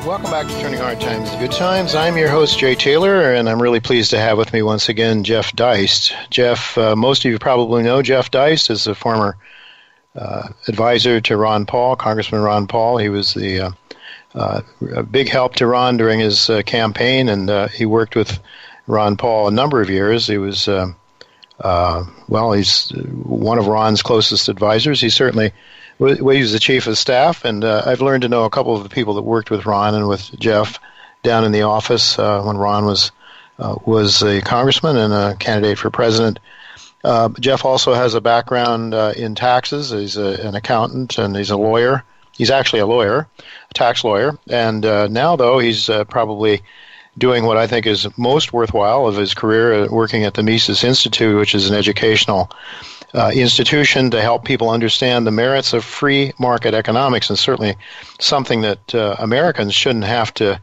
Welcome back to Turning Hard Times to Good Times. I'm your host, Jay Taylor, and I'm really pleased to have with me once again Jeff Deist. Jeff, most of you probably know Jeff Deist is a former advisor to Ron Paul, Congressman Ron Paul. He was a big help to Ron during his campaign, and he worked with Ron Paul a number of years. He was, he's one of Ron's closest advisors. He certainly he was the chief of staff, and I've learned to know a couple of the people that worked with Ron and with Jeff down in the office when Ron was a congressman and a candidate for president. Jeff also has a background in taxes. He's an accountant, and he's a lawyer. He's actually a lawyer, a tax lawyer, and now, though, he's probably doing what I think is most worthwhile of his career, working at the Mises Institute, which is an educational institution to help people understand the merits of free market economics, and certainly something that Americans shouldn't have to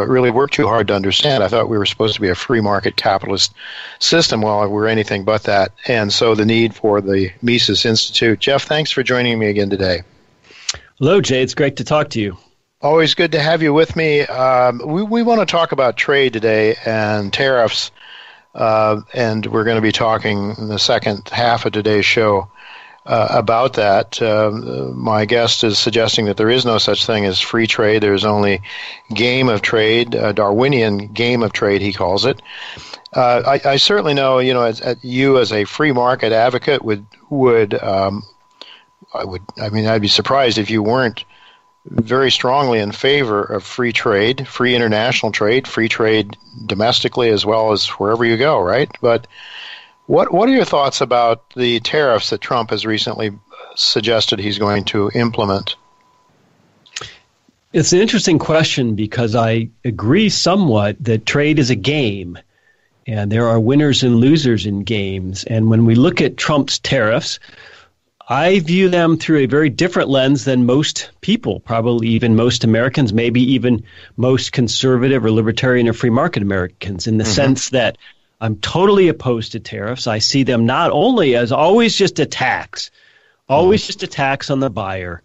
really work too hard to understand. I thought we were supposed to be a free market capitalist system. Well, we're anything but that, and so the need for the Mises Institute. Jeff, thanks for joining me again today. Hello, Jay. It's great to talk to you. Always good to have you with me. We want to talk about trade today and tariffs. And we're going to be talking in the second half of today's show about that. My guest is suggesting that there is no such thing as free trade. There's only game of trade, a Darwinian game of trade, he calls it. I certainly know, you as a free market advocate I'd be surprised if you weren't very strongly in favor of free trade, free international trade, free trade domestically as well as wherever you go, right? But what are your thoughts about the tariffs that Trump has recently suggested he's going to implement? It's an interesting question because I agree somewhat that trade is a game, and there are winners and losers in games. And when we look at Trump's tariffs, I view them through a very different lens than most people, probably even most Americans, maybe even most conservative or libertarian or free market Americans, in the sense that I'm totally opposed to tariffs. I see them not only as always just a tax, just a tax on the buyer,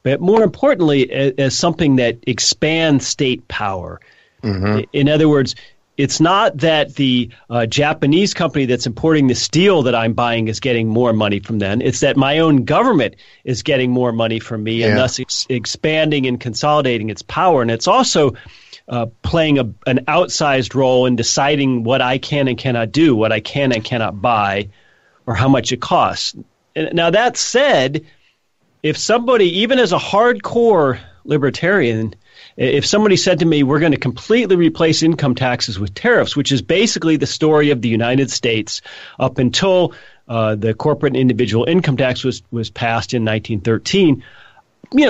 but more importantly, as something that expands state power. In other words, it's not that the Japanese company that's importing the steel that I'm buying is getting more money from them. It's that my own government is getting more money from me and thus expanding and consolidating its power. And it's also playing an outsized role in deciding what I can and cannot do, what I can and cannot buy, or how much it costs. Now, that said, if somebody, even as a hardcore libertarian, if somebody said to me, we're going to completely replace income taxes with tariffs, which is basically the story of the United States up until the corporate and individual income tax was passed in 1913,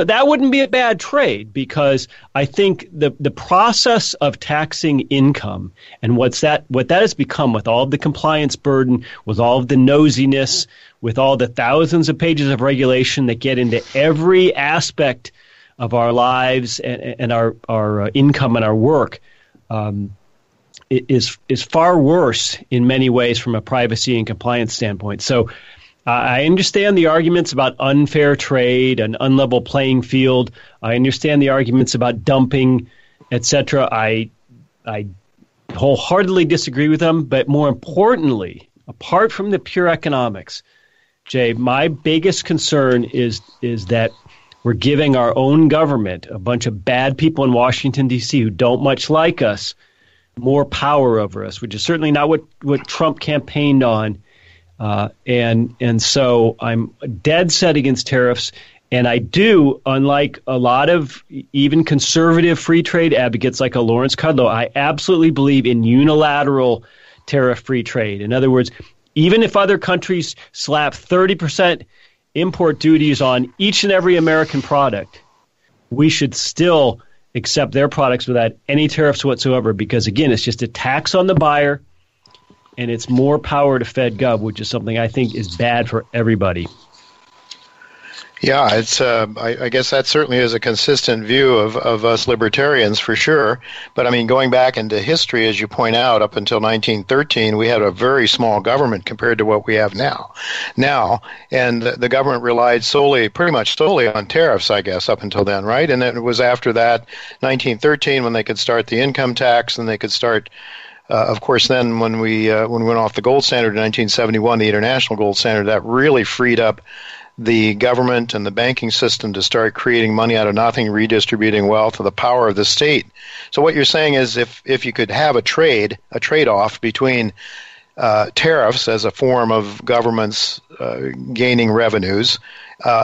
that wouldn't be a bad trade, because I think the process of taxing income and what that has become, with all of the compliance burden, with all of the nosiness, with all the thousands of pages of regulation that get into every aspect of our lives and our income and our work, is far worse in many ways from a privacy and compliance standpoint. So I understand the arguments about unfair trade, an unlevel playing field. I understand the arguments about dumping, etc. I wholeheartedly disagree with them. But more importantly, apart from the pure economics, Jay, my biggest concern is that we're giving our own government, a bunch of bad people in Washington, D.C., who don't much like us, more power over us, which is certainly not what Trump campaigned on. And so I'm dead set against tariffs. And I do, unlike a lot of even conservative free trade advocates like a Lawrence Kudlow, I absolutely believe in unilateral tariff-free trade. In other words, even if other countries slap 30% import duties on each and every American product, we should still accept their products without any tariffs whatsoever, because, again, it's just a tax on the buyer, and it's more power to Fed Gov, which is something I think is bad for everybody. Yeah, it's. I guess that certainly is a consistent view of us libertarians for sure. But I mean, going back into history, as you point out, up until 1913, we had a very small government compared to what we have now. And the government relied pretty much solely on tariffs, I guess, up until then, right? And it was after that, 1913, when they could start the income tax, and they could start. Of course, then when we went off the gold standard in 1971, the international gold standard, that really freed up the government and the banking system to start creating money out of nothing, redistributing wealth, to the power of the state. So what you're saying is if you could have a trade-off between tariffs as a form of governments gaining revenues,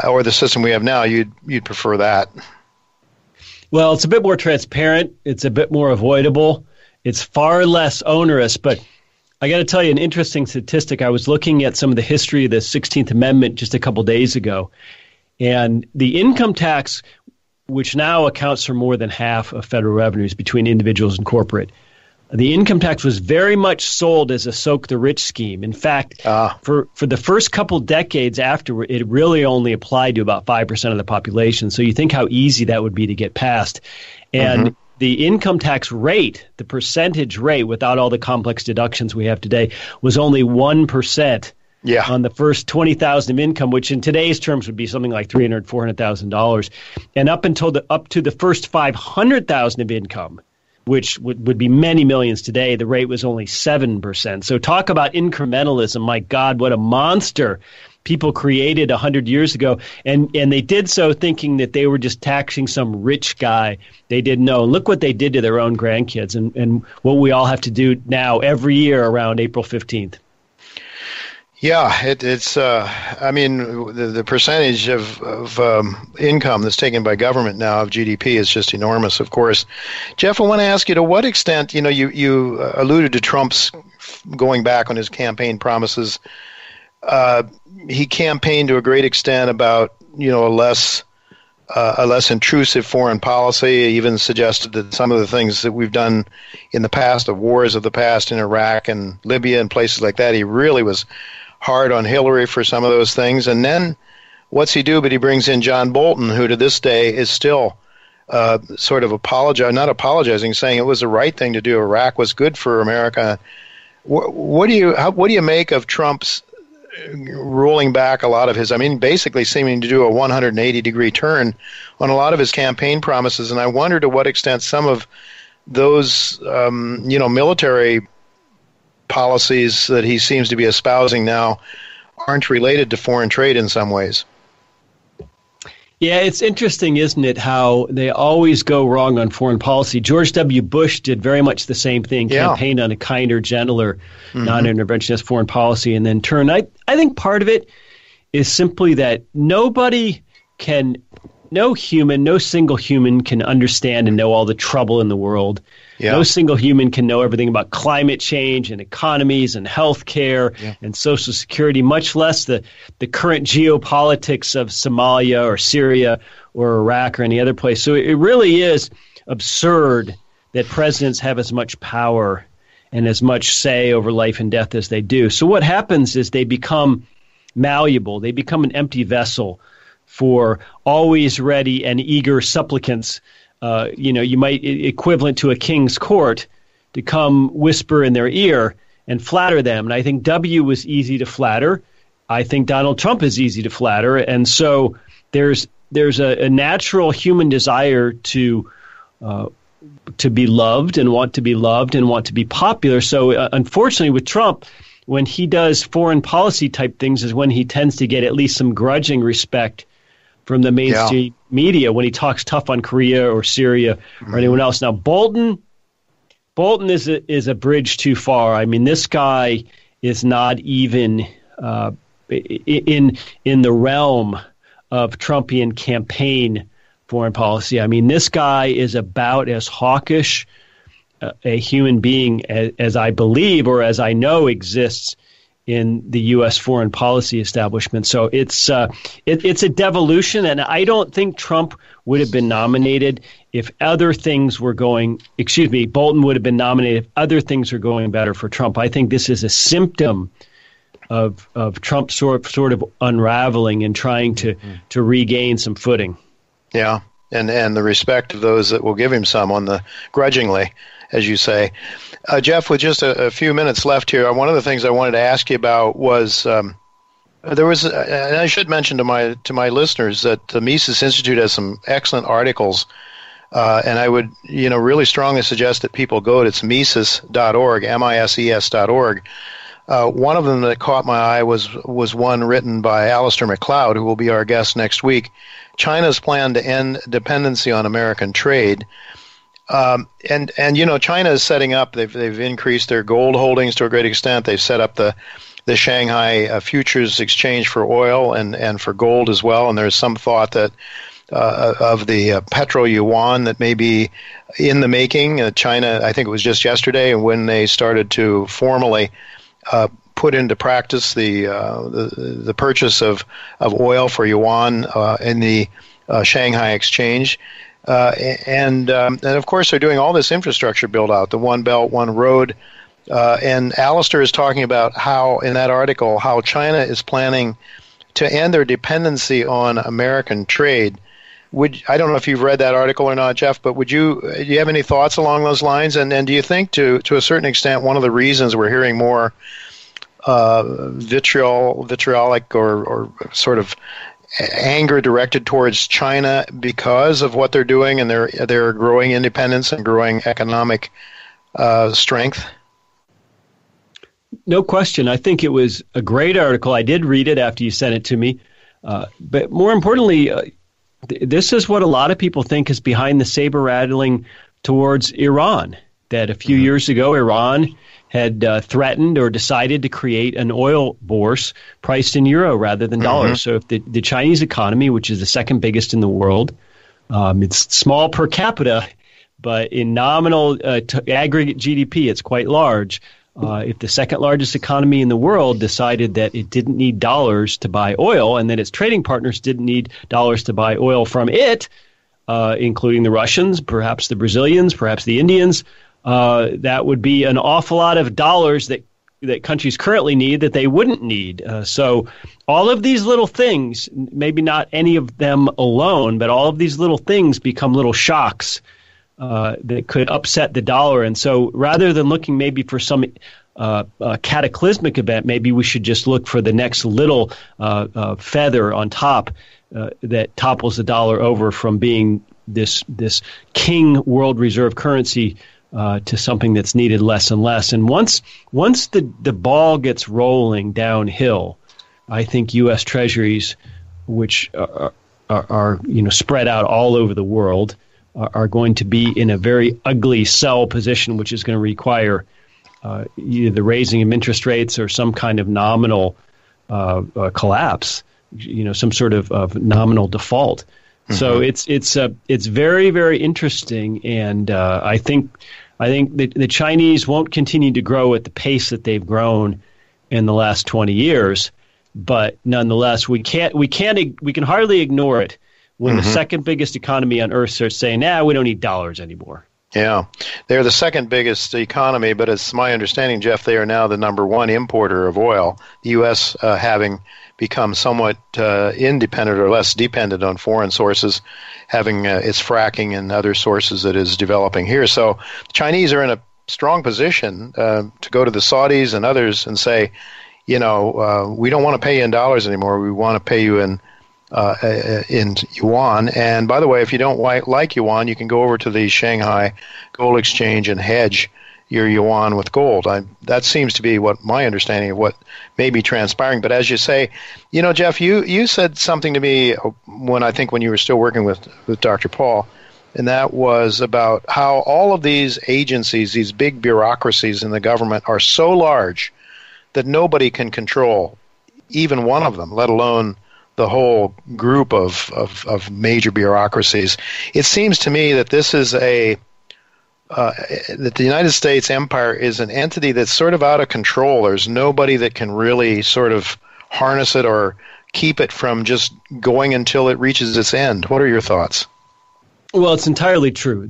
or the system we have now, you'd prefer that. Well, it's a bit more transparent. It's a bit more avoidable. It's far less onerous, but I got to tell you an interesting statistic. I was looking at some of the history of the 16th Amendment just a couple days ago, and the income tax, which now accounts for more than half of federal revenues between individuals and corporate, the income tax was very much sold as a soak the rich scheme. In fact, for the first couple decades afterward, it really only applied to about 5% of the population. So you think how easy that would be to get passed. And the income tax rate, the percentage rate, without all the complex deductions we have today, was only 1% on the first $20,000 of income, which in today's terms would be something like $300,000, $400,000. And up to the first $500,000 of income, which would be many millions today, the rate was only 7%. So talk about incrementalism. My God, what a monster people created 100 years ago, and they did so thinking that they were just taxing some rich guy. They didn't know. And look what they did to their own grandkids, and what we all have to do now every year around April 15th. Yeah, it's. I mean, the percentage of income that's taken by government now of GDP is just enormous. Of course, Jeff, I want to ask you, to what extent, you alluded to Trump's going back on his campaign promises. He campaigned to a great extent about a less intrusive foreign policy. He even suggested that some of the things that we've done in the past, the wars of the past in Iraq and Libya and places like that, he really was hard on Hillary for some of those things. And then what's he do? But he brings in John Bolton, who to this day is still sort of not apologizing, saying it was the right thing to do. Iraq was good for America. What do you make of Trump's rolling back a lot of his, basically seeming to do a 180-degree turn on a lot of his campaign promises? And I wonder to what extent some of those, military policies that he seems to be espousing now aren't related to foreign trade in some ways. Yeah, it's interesting, isn't it, how they always go wrong on foreign policy. George W. Bush did very much the same thing, campaigned on a kinder, gentler, non-interventionist foreign policy, and then turned. I think part of it is simply that no single human can understand and know all the trouble in the world. Yeah. No single human can know everything about climate change and economies and healthcare and Social Security, much less the current geopolitics of Somalia or Syria or Iraq or any other place. So it really is absurd that presidents have as much power and as much say over life and death as they do. So what happens is they become malleable. They become an empty vessel for always ready and eager supplicants. You might equivalent to a king's court to come whisper in their ear and flatter them. And I think W was easy to flatter. I think Donald Trump is easy to flatter. And so there's a natural human desire to be loved and want to be popular. So unfortunately with Trump, when he does foreign policy type things is when he tends to get at least some grudging respect from the mainstream media when he talks tough on Korea or Syria or anyone else. Now, Bolton is a bridge too far. I mean, this guy is not even in the realm of Trumpian campaign foreign policy. I mean, this guy is about as hawkish a human being as I believe or as I know exists in the U.S. foreign policy establishment. So it's a devolution, and I don't think Trump would have been nominated if other things were going, Bolton would have been nominated if other things were going better for Trump. I think this is a symptom of Trump sort of unraveling and trying to regain some footing. Yeah, and the respect of those that will give him some on the grudgingly, as you say. Jeff, with just a few minutes left here, one of the things I wanted to ask you about was there was, and I should mention to my listeners that the Mises Institute has some excellent articles, and I would really strongly suggest that people go to it's Mises.org, MISES.org. One of them that caught my eye was one written by Alistair MacLeod, who will be our guest next week. China's plan to end dependency on American trade. And China is setting up. They've increased their gold holdings to a great extent. They've set up the Shanghai futures exchange for oil and for gold as well. And there's some thought that of the petro yuan that may be in the making. China, I think it was just yesterday, when they started to formally put into practice the purchase of oil for yuan in the Shanghai exchange. And of course, they're doing all this infrastructure build out, the One Belt, One Road. And Alistair is talking about how, in that article, how China is planning to end their dependency on American trade. I don't know if you've read that article or not, Jeff, but do you have any thoughts along those lines? And do you think, to a certain extent, one of the reasons we're hearing more vitriolic or sort of anger directed towards China because of what they're doing and their growing independence and growing economic strength? No question. I think it was a great article. I did read it after you sent it to me. But more importantly, this is what a lot of people think is behind the saber rattling towards Iran, that a few years ago Iran had threatened or decided to create an oil bourse priced in euro rather than dollars. So if the Chinese economy, which is the second biggest in the world, it's small per capita, but in nominal aggregate GDP, it's quite large. If the second largest economy in the world decided that it didn't need dollars to buy oil and that its trading partners didn't need dollars to buy oil from it, including the Russians, perhaps the Brazilians, perhaps the Indians, that would be an awful lot of dollars that countries currently need that they wouldn't need. So all of these little things, maybe not any of them alone, but all of these little things become little shocks that could upset the dollar. And so rather than looking maybe for some cataclysmic event, maybe we should just look for the next little feather on top that topples the dollar over from being this king world reserve currency to something that's needed less and less. And once the ball gets rolling downhill, I think U.S. Treasuries, which are spread out all over the world, are going to be in a very ugly sell position, which is going to require either the raising of interest rates or some kind of nominal collapse, some sort of nominal default. So it's very, very interesting, and I think the Chinese won't continue to grow at the pace that they've grown in the last 20 years, but nonetheless we can hardly ignore it when the second biggest economy on earth starts saying, we don't need dollars anymore. Yeah, they're the second biggest economy, but it's my understanding, Jeff, they are now the number one importer of oil, the U.S. Having become somewhat independent or less dependent on foreign sources, having its fracking and other sources that is developing here. So the Chinese are in a strong position to go to the Saudis and others and say, we don't want to pay you in dollars anymore. We want to pay you in yuan. And by the way, if you don't like yuan, you can go over to the Shanghai Gold Exchange and hedge your yuan with gold. That seems to be what my understanding of what may be transpiring. But as you say, Jeff, you said something to me when you were still working with Dr. Paul, and that was about how all of these agencies, these big bureaucracies in the government, are so large that nobody can control even one of them, let alone the whole group of major bureaucracies. It seems to me that this is that the United States empire is an entity that's sort of out of control. There's nobody that can really sort of harness it or keep it from just going until it reaches its end. What are your thoughts? Well, it's entirely true.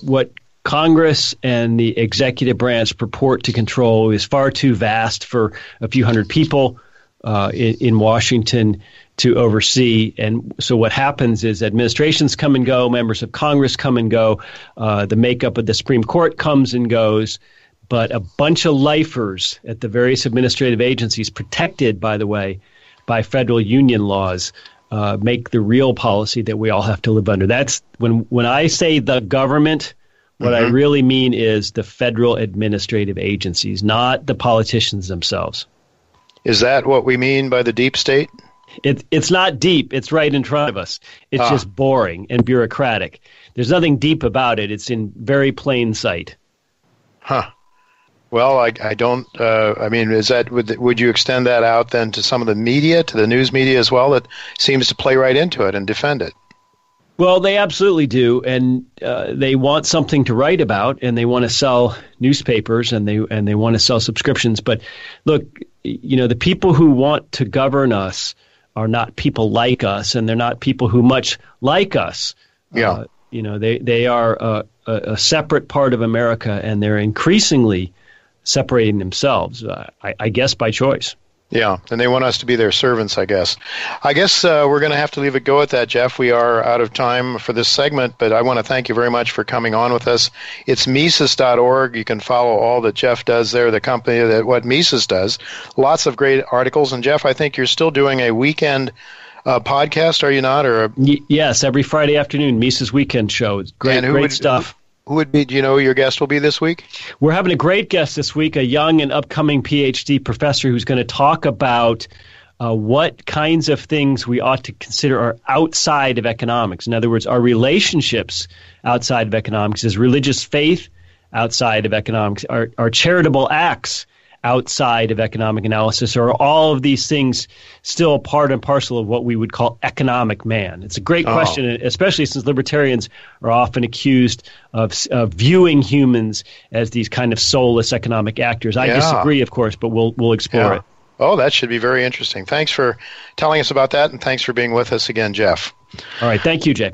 What Congress and the executive branch purport to control is far too vast for a few hundred people in Washington to oversee. And so what happens is administrations come and go, members of Congress come and go, the makeup of the Supreme Court comes and goes, but a bunch of lifers at the various administrative agencies, protected, by the way, by federal union laws, make the real policy that we all have to live under. That's when I say the government, what I really mean is the federal administrative agencies, not the politicians themselves. Is that what we mean by the deep state? It's not deep. It's right in front of us. It's just boring and bureaucratic. There's nothing deep about it. It's in very plain sight. Huh. Well, I don't. I mean, is that would you extend that out then to some of the media, to the news media as well, that seems to play right into it and defend it? Well, they absolutely do, and they want something to write about, and they want to sell newspapers, and they want to sell subscriptions. But look, the people who want to govern us are not people like us, and they're not people who much like us. Yeah. They are a separate part of America, and they're increasingly separating themselves, I guess by choice. Yeah, and they want us to be their servants, I guess. I guess we're going to have to leave it go at that, Jeff. We are out of time for this segment, but I want to thank you very much for coming on with us. It's Mises.org. You can follow all that Jeff does there, the company that what Mises does. Lots of great articles. And, Jeff, I think you're still doing a weekend podcast, are you not? Yes, every Friday afternoon, Mises Weekend Show. It's great stuff. Who would be, do you know who your guest will be this week? We're having a great guest this week, a young and upcoming PhD professor who's going to talk about what kinds of things we ought to consider are outside of economics. In other words, our relationships outside of economics, is religious faith outside of economics, our charitable acts outside of economic analysis, or all of these things still part and parcel of what we would call economic man? It's a great question, especially since libertarians are often accused of viewing humans as these kind of soulless economic actors. I disagree, of course, but we'll explore it. Oh, that should be very interesting. Thanks for telling us about that, and thanks for being with us again, Jeff. All right. Thank you, Jay.